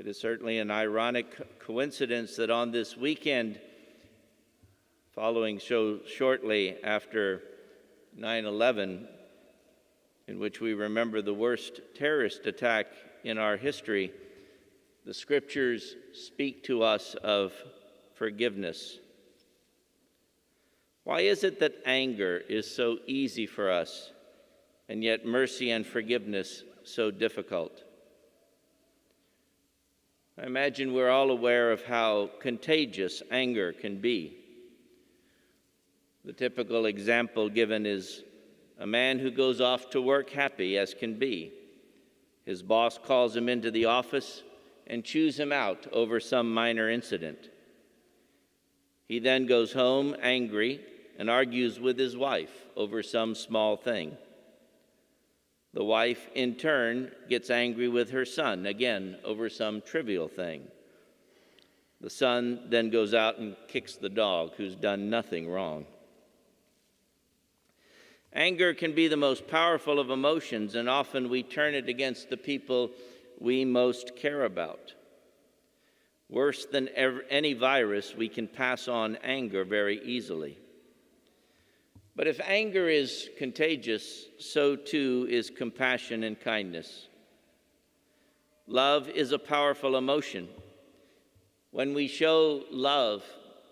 It is certainly an ironic coincidence that on this weekend, following shortly after 9/11, in which we remember the worst terrorist attack in our history, the Scriptures speak to us of forgiveness. Why is it that anger is so easy for us, and yet mercy and forgiveness so difficult? I imagine we're all aware of how contagious anger can be. The typical example given is a man who goes off to work happy as can be. His boss calls him into the office and chews him out over some minor incident. He then goes home angry and argues with his wife over some small thing. The wife, in turn, gets angry with her son, again, over some trivial thing. The son then goes out and kicks the dog, who's done nothing wrong. Anger can be the most powerful of emotions, and often we turn it against the people we most care about. Worse than any virus, we can pass on anger very easily. But if anger is contagious, so too is compassion and kindness. Love is a powerful emotion. When we show love,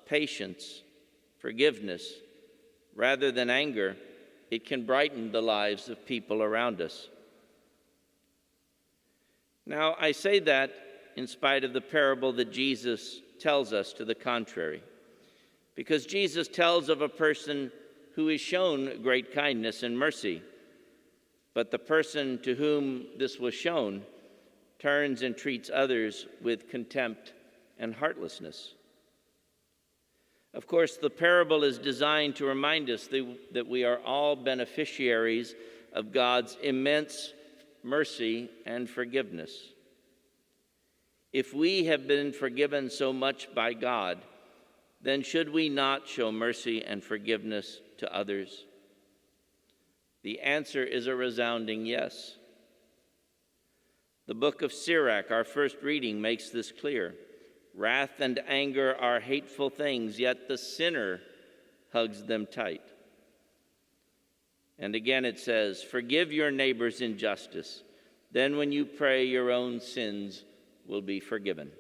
patience, forgiveness, rather than anger, it can brighten the lives of people around us. Now, I say that in spite of the parable that Jesus tells us to the contrary, because Jesus tells of a person who is shown great kindness and mercy, but the person to whom this was shown turns and treats others with contempt and heartlessness. Of course, the parable is designed to remind us that we are all beneficiaries of God's immense mercy and forgiveness. If we have been forgiven so much by God, then should we not show mercy and forgiveness to others? The answer is a resounding yes. The book of Sirach, our first reading, makes this clear. Wrath and anger are hateful things, yet the sinner hugs them tight. And again it says, forgive your neighbor's injustice. Then when you pray, your own sins will be forgiven.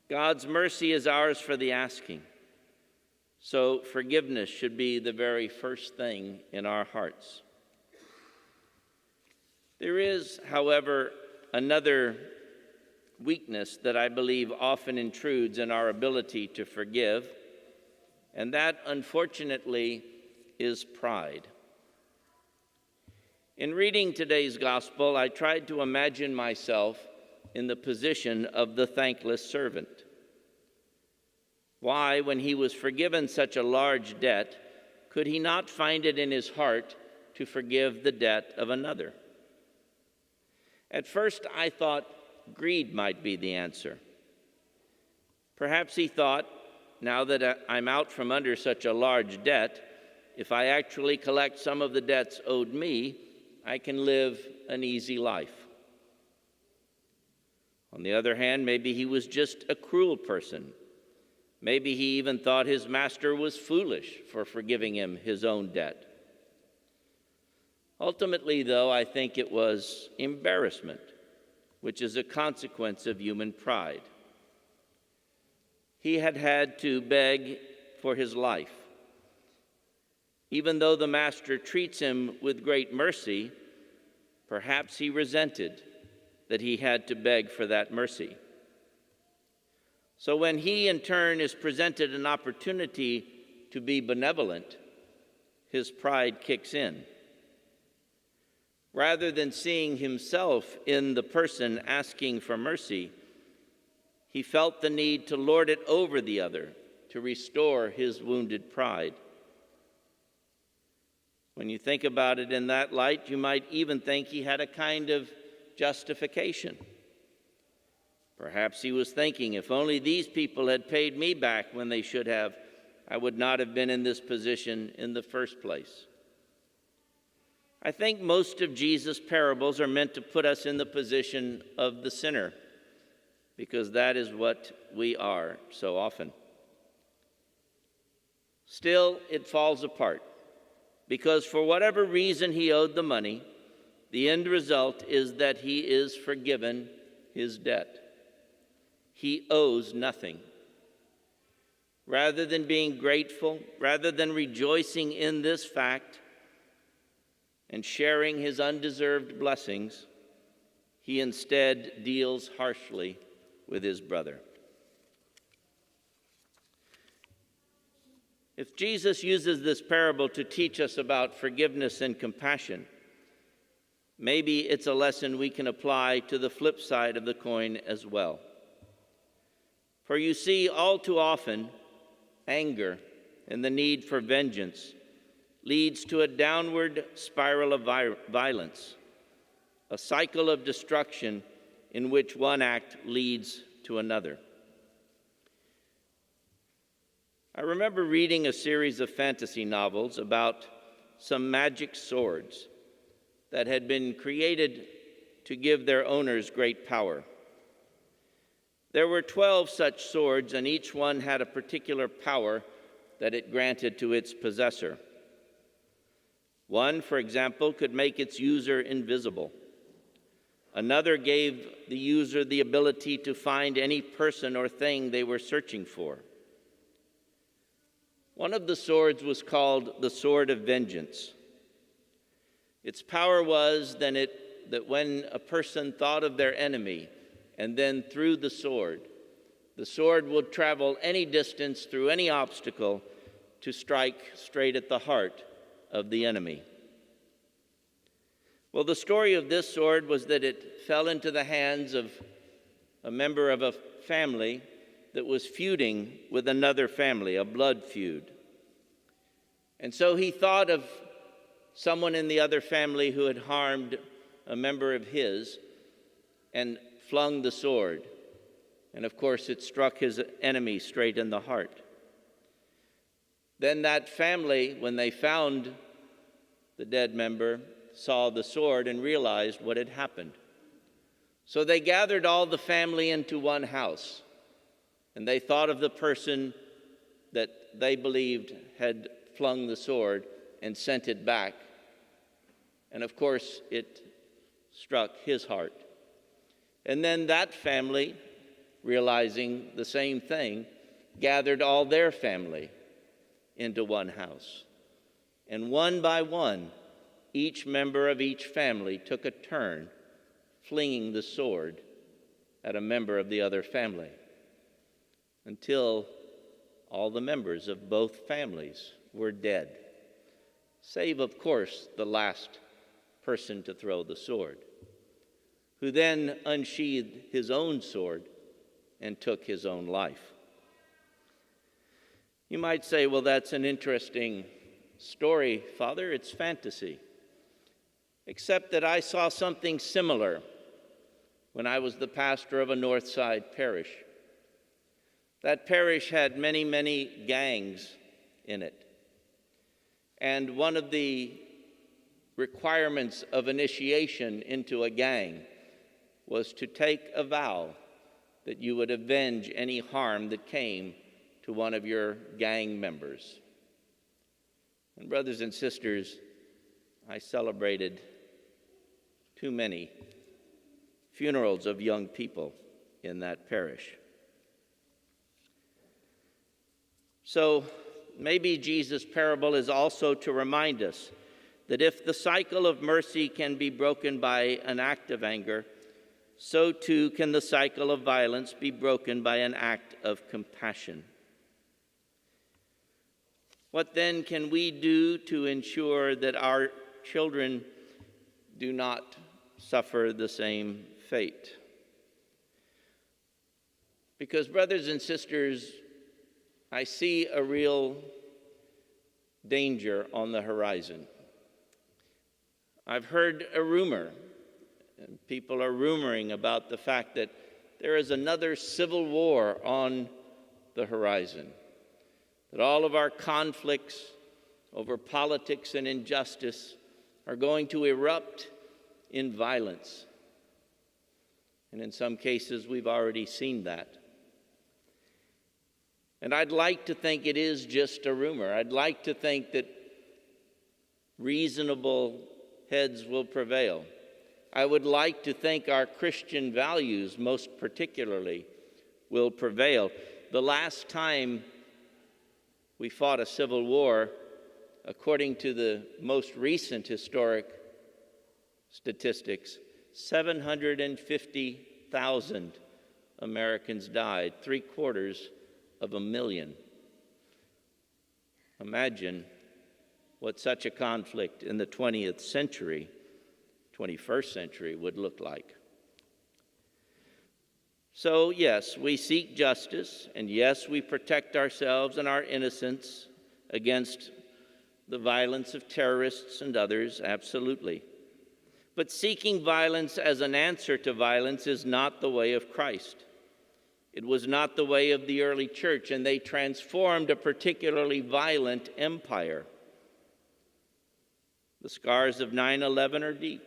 God's mercy is ours for the asking. So forgiveness should be the very first thing in our hearts. There is, however, another weakness that I believe often intrudes in our ability to forgive, and that, unfortunately, is pride. In reading today's gospel, I tried to imagine myself in the position of the thankless servant. Why, when he was forgiven such a large debt, could he not find it in his heart to forgive the debt of another? At first, I thought greed might be the answer. Perhaps he thought, now that I'm out from under such a large debt, if I actually collect some of the debts owed me, I can live an easy life. On the other hand, maybe he was just a cruel person. Maybe he even thought his master was foolish for forgiving him his own debt. Ultimately, though, I think it was embarrassment, which is a consequence of human pride. He had had to beg for his life. Even though the master treats him with great mercy, perhaps he resented that he had to beg for that mercy. So when he, in turn, is presented an opportunity to be benevolent, his pride kicks in. Rather than seeing himself in the person asking for mercy, he felt the need to lord it over the other, to restore his wounded pride. When you think about it in that light, you might even think he had a kind of justification. Perhaps he was thinking, if only these people had paid me back when they should have, I would not have been in this position in the first place. I think most of Jesus' parables are meant to put us in the position of the sinner, because that is what we are so often. Still, it falls apart, because for whatever reason he owed the money, the end result is that he is forgiven his debt. He owes nothing. Rather than being grateful, rather than rejoicing in this fact and sharing his undeserved blessings, he instead deals harshly with his brother. If Jesus uses this parable to teach us about forgiveness and compassion, maybe it's a lesson we can apply to the flip side of the coin as well. For you see, all too often, anger and the need for vengeance leads to a downward spiral of violence, a cycle of destruction in which one act leads to another. I remember reading a series of fantasy novels about some magic swords that had been created to give their owners great power. There were 12 such swords, and each one had a particular power that it granted to its possessor. One, for example, could make its user invisible. Another gave the user the ability to find any person or thing they were searching for. One of the swords was called the Sword of Vengeance. Its power was that when a person thought of their enemy and then threw the sword would travel any distance through any obstacle to strike straight at the heart of the enemy. Well, the story of this sword was that it fell into the hands of a member of a family that was feuding with another family, a blood feud. And so he thought of someone in the other family who had harmed a member of his and flung the sword. And of course, it struck his enemy straight in the heart. Then that family, when they found the dead member, saw the sword and realized what had happened. So they gathered all the family into one house, and they thought of the person that they believed had flung the sword and sent it back. And of course, it struck his heart. And then that family, realizing the same thing, gathered all their family into one house. And one by one, each member of each family took a turn flinging the sword at a member of the other family, until all the members of both families were dead, save, of course, the last person to throw the sword, who then unsheathed his own sword and took his own life. You might say, well, that's an interesting story, Father. It's fantasy. Except that I saw something similar when I was the pastor of a North Side parish. That parish had many, many gangs in it. And one of the requirements of initiation into a gang was to take a vow that you would avenge any harm that came to one of your gang members. And brothers and sisters, I celebrated too many funerals of young people in that parish. So maybe Jesus' parable is also to remind us that if the cycle of mercy can be broken by an act of anger, so too can the cycle of violence be broken by an act of compassion. What then can we do to ensure that our children do not suffer the same fate? Because, brothers and sisters, I see a real danger on the horizon. I've heard a rumor, and people are rumoring about the fact that there is another civil war on the horizon, that all of our conflicts over politics and injustice are going to erupt in violence. And in some cases, we've already seen that. And I'd like to think it is just a rumor. I'd like to think that reasonable heads will prevail. I would like to think our Christian values, most particularly, will prevail. The last time we fought a civil war, according to the most recent historic statistics, 750,000 Americans died, 750,000. Imagine what such a conflict in the 20th century, 21st century would look like. So yes, we seek justice, and yes, we protect ourselves and our innocence against the violence of terrorists and others, absolutely. But seeking violence as an answer to violence is not the way of Christ. It was not the way of the early church, and they transformed a particularly violent empire. The scars of 9/11 are deep.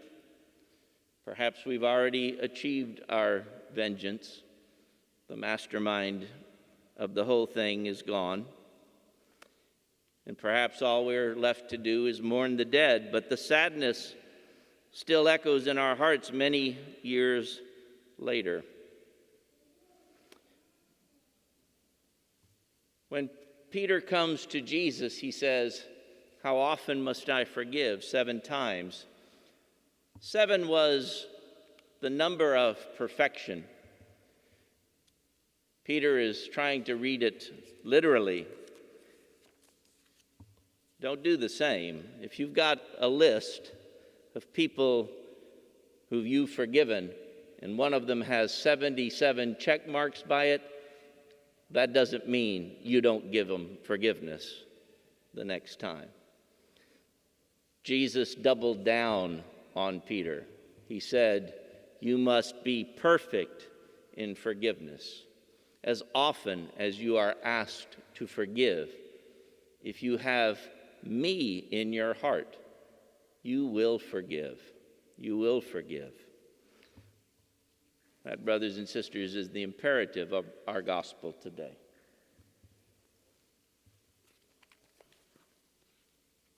Perhaps we've already achieved our vengeance. The mastermind of the whole thing is gone. And perhaps all we're left to do is mourn the dead, but the sadness still echoes in our hearts many years later. When Peter comes to Jesus, he says, "How often must I forgive? 7 times." 7 was the number of perfection. Peter is trying to read it literally. Don't do the same. If you've got a list of people who you've forgiven, and one of them has 77 check marks by it, that doesn't mean you don't give them forgiveness the next time. Jesus doubled down on Peter. He said, "You must be perfect in forgiveness. As often as you are asked to forgive, if you have me in your heart, you will forgive. You will forgive." That, brothers and sisters, is the imperative of our gospel today.